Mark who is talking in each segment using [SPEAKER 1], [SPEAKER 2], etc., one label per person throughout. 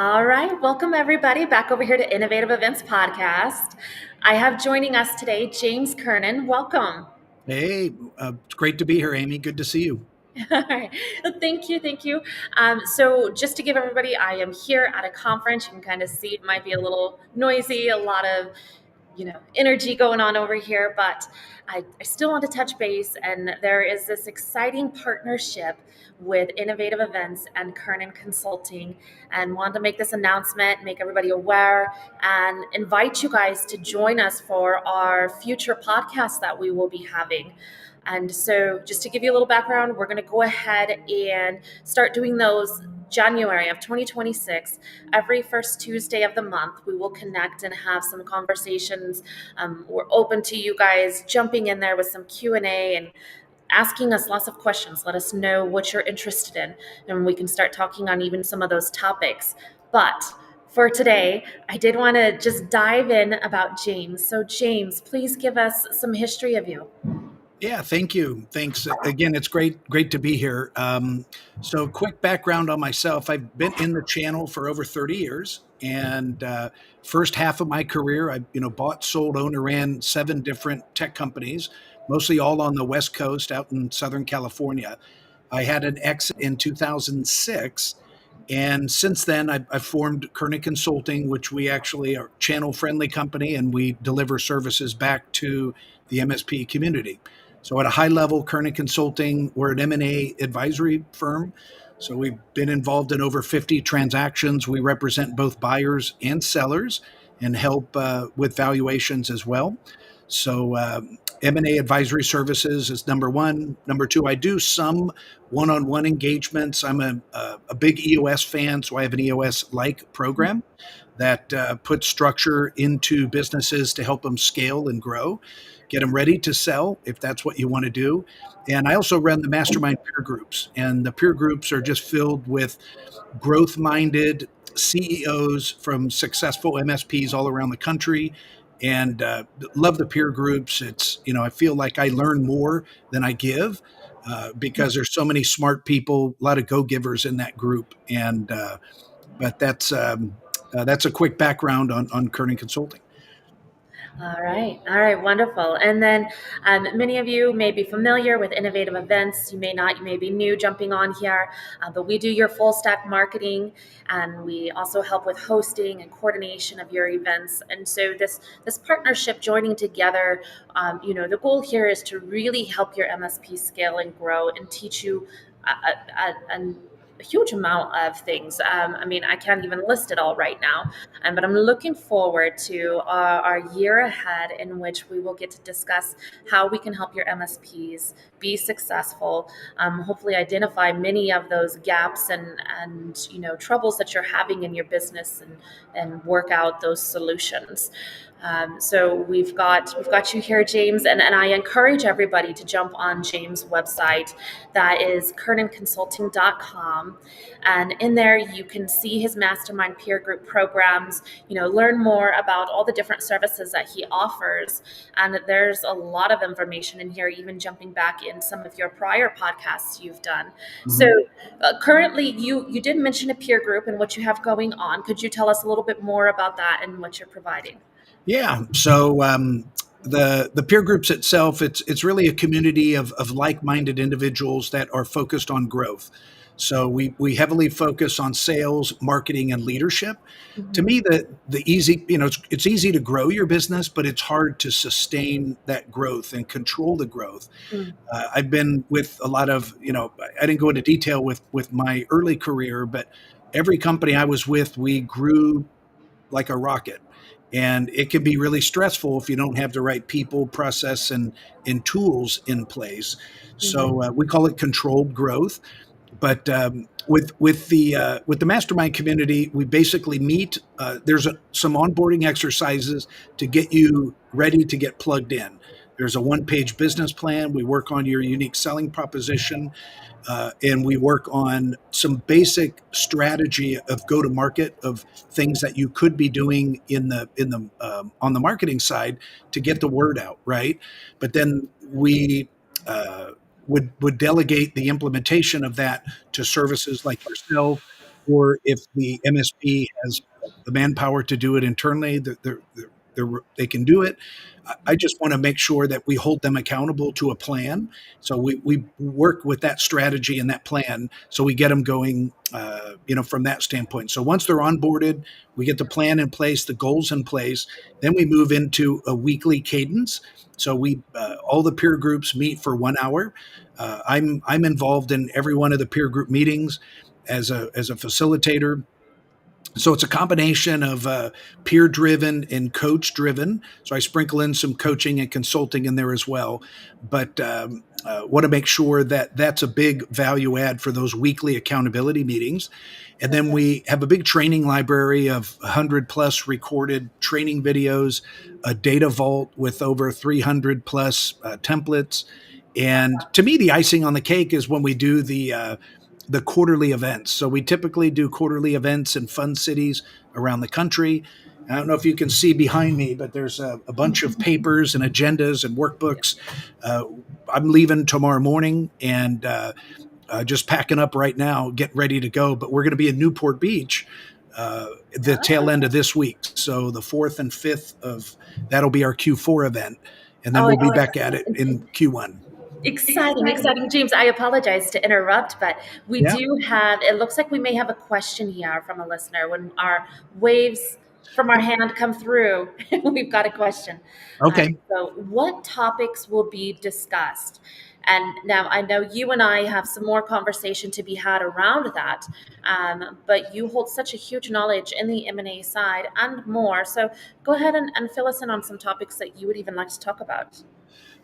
[SPEAKER 1] All right, welcome everybody back over here to Innovative Events Podcast. I have joining us today James Kernan. Welcome.
[SPEAKER 2] Hey, it's great to be here, Amy. Good to see you.
[SPEAKER 1] All right. Thank you. Thank you. So, just to give everybody, I am here at a conference. You can kind of see it might be a little noisy, a lot of energy going on over here, but I still want to touch base. And there is this exciting partnership with Innovative Events and Kernan Consulting, and wanted to make this announcement, make everybody aware, and invite you guys to join us for our future podcast that we will be having. And so, just to give you a little background, we're going to go ahead and start doing those January of 2026. Every first Tuesday of the month, we will connect and have some conversations. We're open to you guys jumping in there with some Q&A and asking us lots of questions. Let us know what you're interested in, and we can start talking on even some of those topics. But for today, I did want to just dive in about James. So, James, please give us some history of you.
[SPEAKER 2] Yeah, thank you. Thanks again. It's great to be here. So, quick background on myself: I've been in the channel for over 30 years, and first half of my career, I bought, sold, owned, and ran 7 different tech companies, mostly all on the West Coast, out in Southern California. I had an exit in 2006. And since then, I've formed Kernan Consulting, which we actually are a channel-friendly company, and we deliver services back to the MSP community. So at a high level, Kernan Consulting, we're an M&A advisory firm. So we've been involved in over 50 transactions. We represent both buyers and sellers and help with valuations as well. So M&A advisory services is number one. Number two, I do some one-on-one engagements. I'm a big EOS fan, so I have an EOS-like program that puts structure into businesses to help them scale and grow, get them ready to sell if that's what you want to do. And I also run the mastermind peer groups, and the peer groups are just filled with growth-minded CEOs from successful MSPs all around the country, and love the peer groups. It's, I feel like I learn more than I give because there's so many smart people, a lot of go-givers in that group. And but that's a quick background on Kernan Consulting.
[SPEAKER 1] All right, wonderful. And then many of you may be familiar with Innovative Events. You may not, you may be new jumping on here, but we do your full stack marketing, and we also help with hosting and coordination of your events. And so this partnership joining together, the goal here is to really help your MSP scale and grow and teach you a huge amount of things. I can't even list it all right now, but I'm looking forward to our year ahead, in which we will get to discuss how we can help your MSPs be successful. Hopefully, identify many of those gaps and troubles that you're having in your business, and work out those solutions. So we've got you here, James, and I encourage everybody to jump on James' website. That is kernanconsulting.com. And in there, you can see his mastermind peer group programs, learn more about all the different services that he offers. And there's a lot of information in here, even jumping back in some of your prior podcasts you've done. Mm-hmm. So currently, you did mention a peer group and what you have going on. Could you tell us a little bit more about that and what you're providing?
[SPEAKER 2] Yeah. So the peer groups itself, it's really a community of like-minded individuals that are focused on growth. So we heavily focus on sales, marketing, and leadership. Mm-hmm. To me, the easy, it's easy to grow your business, but it's hard to sustain that growth and control the growth. Mm-hmm. I've been with a lot of, I didn't go into detail with my early career, but every company I was with, we grew like a rocket. And it can be really stressful if you don't have the right people, process, and tools in place. Mm-hmm. So we call it controlled growth. But with the mastermind community, we basically meet. There's some onboarding exercises to get you ready to get plugged in. There's a 1-page business plan. We work on your unique selling proposition, and we work on some basic strategy of go-to-market, of things that you could be doing on the marketing side to get the word out, right? But then we would delegate the implementation of that to services like yourself, or if the MSP has the manpower to do it internally, they can do it. I just want to make sure that we hold them accountable to a plan. So we work with that strategy and that plan. So we get them going, from that standpoint. So once they're onboarded, we get the plan in place, the goals in place. Then we move into a weekly cadence. So we all the peer groups meet for 1 hour. I'm involved in every one of the peer group meetings as a facilitator. So it's a combination of peer driven and coach driven. So I sprinkle in some coaching and consulting in there as well. But want to make sure that that's a big value add for those weekly accountability meetings. And then we have a big training library of 100 plus recorded training videos, a data vault with over 300 plus templates. And to me, the icing on the cake is when we do the quarterly events. So we typically do quarterly events in fun cities around the country. I don't know if you can see behind me, but there's a bunch of papers and agendas and workbooks. Uh, I'm leaving tomorrow morning and just packing up right now, getting ready to go. But we're going to be in Newport Beach the tail end of this week. So the 4th and 5th of that'll be our Q4 event. And then
[SPEAKER 1] Oh,
[SPEAKER 2] we'll be back at it in Q1.
[SPEAKER 1] exciting, exciting. James, I apologize to interrupt, but we
[SPEAKER 2] Yeah.
[SPEAKER 1] do have, it looks like we may have a question here from a listener. When our waves from our hand come through, we've got a question.
[SPEAKER 2] Okay.
[SPEAKER 1] So, what topics will be discussed? And now I know you and I have some more conversation to be had around that, but you hold such a huge knowledge in the M&A side and more. So go ahead and fill us in on some topics that you would even like to talk about.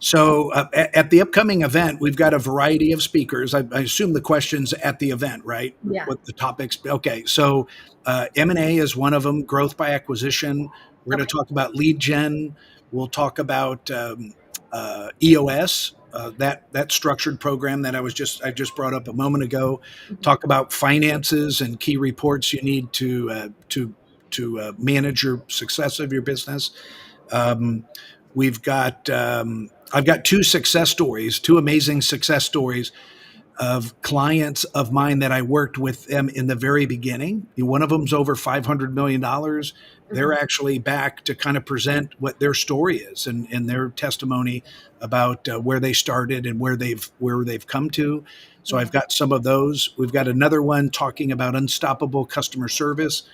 [SPEAKER 2] So at the upcoming event, we've got a variety of speakers. I assume the questions at the event, right?
[SPEAKER 1] Yeah.
[SPEAKER 2] What the topics? Okay, so M&A is one of them. Growth by acquisition. We're going
[SPEAKER 1] Okay.
[SPEAKER 2] to talk about lead gen. We'll talk about EOS, that structured program that I just brought up a moment ago.
[SPEAKER 1] Mhm.
[SPEAKER 2] Talk about finances and key reports you need to manage your success of your business. Um, we've got I've got two amazing success stories of clients of mine that I worked with them in the very beginning. One of them's over $500 million. They're
[SPEAKER 1] Mhm.
[SPEAKER 2] actually back to kind of present what their story is and their testimony about where they started and where they've come to. So
[SPEAKER 1] Yeah.
[SPEAKER 2] I've got some of those. We've got another one talking about unstoppable customer service.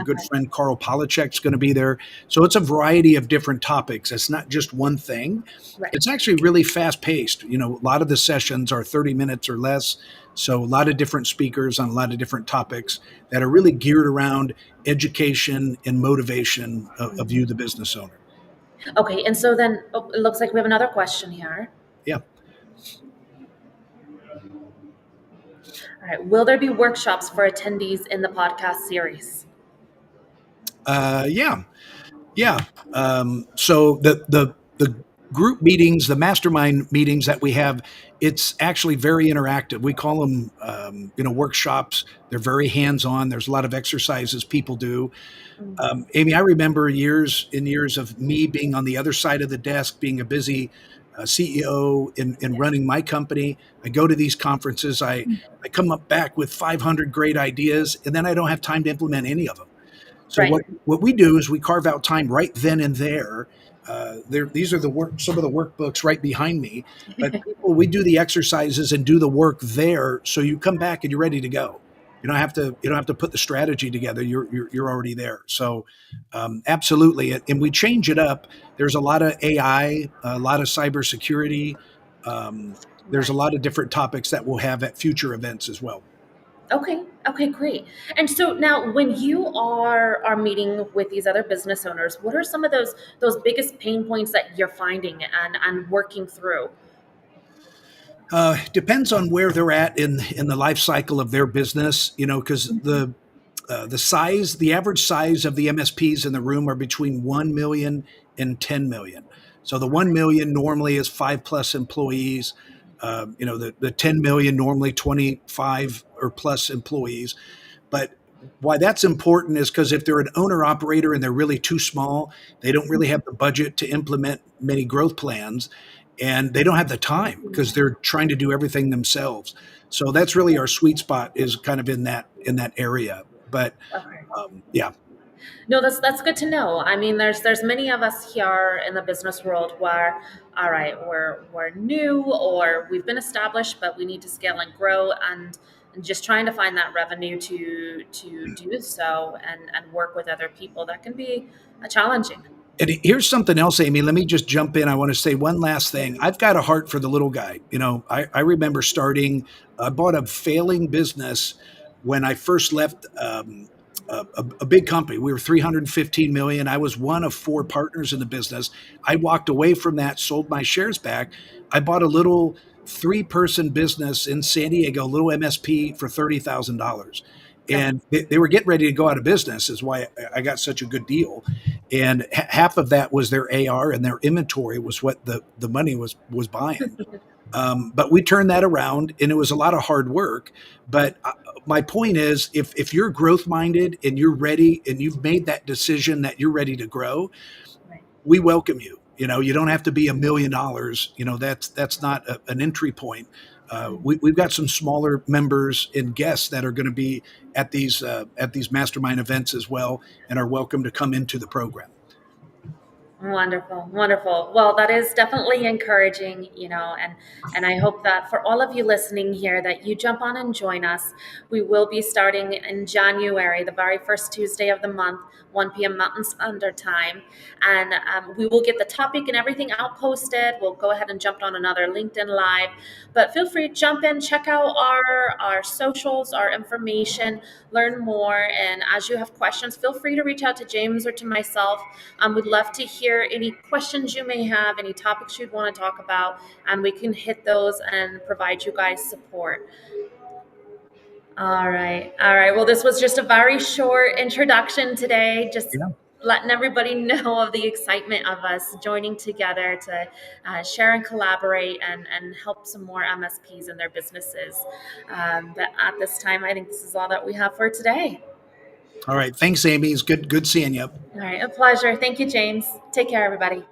[SPEAKER 2] Good
[SPEAKER 1] Okay.
[SPEAKER 2] friend Carl Polachek's going to be there. So it's a variety of different topics. It's not just one thing.
[SPEAKER 1] Right.
[SPEAKER 2] It's actually really fast paced. A lot of the sessions are 30 minutes or less. So a lot of different speakers on a lot of different topics that are really geared around education and motivation of you, the business owner.
[SPEAKER 1] Okay. And so then it looks like we have another question here.
[SPEAKER 2] Yeah.
[SPEAKER 1] All right. Will there be workshops for attendees in the podcast series?
[SPEAKER 2] Yeah. Yeah. So the group meetings, the mastermind meetings that we have, it's actually very interactive. We call them workshops. They're very hands on. There's a lot of exercises people do.
[SPEAKER 1] Mm.
[SPEAKER 2] Amy, I remember years and years of me being on the other side of the desk, being a busy CEO in running my company. I go to these conferences. I come up back with 500 great ideas, and then I don't have time to implement any of them. So
[SPEAKER 1] Right.
[SPEAKER 2] what we do is we carve out time right then and there. These are some of the workbooks right behind me. But we do the exercises and do the work there, so you come back and you're ready to go. You don't have to put the strategy together. You're already there. So absolutely, and we change it up. There's a lot of AI, a lot of cybersecurity. There's a
[SPEAKER 1] Right.
[SPEAKER 2] lot of different topics that we'll have at future events as well.
[SPEAKER 1] Okay. Okay, great. And so now when you are meeting with these other business owners, what are some of those biggest pain points that you're finding and working through?
[SPEAKER 2] Depends on where they're at in the life cycle of their business, because the average size of the MSPs in the room are between 1 million and 10 million. So the 1 million normally is 5 plus employees. The 10 million normally 25 or plus employees. But why that's important is because if they're an owner operator and they're really too small, they don't really have the budget to implement many growth plans. and they don't have the time because they're trying to do everything themselves. So that's really our sweet spot, is kind of in that area. But
[SPEAKER 1] Okay.
[SPEAKER 2] yeah.
[SPEAKER 1] No, that's good to know. I mean, there's many of us here in the business world where, all right, we're new or we've been established, but we need to scale and grow, and just trying to find that revenue to do so and work with other people, that can be challenging.
[SPEAKER 2] And here's something else, Amy. Let me just jump in. I want to say one last thing. I've got a heart for the little guy. I remember starting, I bought a failing business when I first left a big company. We were 315 million. I was one of four partners in the business. I walked away from that, sold my shares back. I bought a little three-person business in San Diego, a little MSP for $30,000.
[SPEAKER 1] Okay.
[SPEAKER 2] And they were getting ready to go out of business, is why I got such a good deal. And half of that was their AR, and their inventory was what the money was buying. But we turned that around, and it was a lot of hard work. But my point is, if you're growth minded and you're ready and you've made that decision that you're ready to grow,
[SPEAKER 1] Right.
[SPEAKER 2] we welcome you. You don't have to be $1 million. That's not an entry point. We've got some smaller members and guests that are going to be at these mastermind events as well, and are welcome to come into the program.
[SPEAKER 1] Wonderful, wonderful. Well, that is definitely encouraging, and I hope that for all of you listening here, that you jump on and join us. We will be starting in January, the very first Tuesday of the month, 1 p.m. Mountain Standard Time, and we will get the topic and everything out posted. We'll go ahead and jump on another LinkedIn Live, but feel free to jump in, check out our socials, our information, learn more, and as you have questions, feel free to reach out to James or to myself. We'd love to hear any questions you may have, any topics you'd want to talk about, and we can hit those and provide you guys support. All right. All right. Well, this was just a very short introduction today, just
[SPEAKER 2] Yeah.
[SPEAKER 1] letting everybody know of the excitement of us joining together to share and collaborate and help some more MSPs in their businesses. But at this time, I think this is all that we have for today.
[SPEAKER 2] All right. Thanks, Amy. It's good seeing you.
[SPEAKER 1] All right. A pleasure. Thank you, James. Take care, everybody.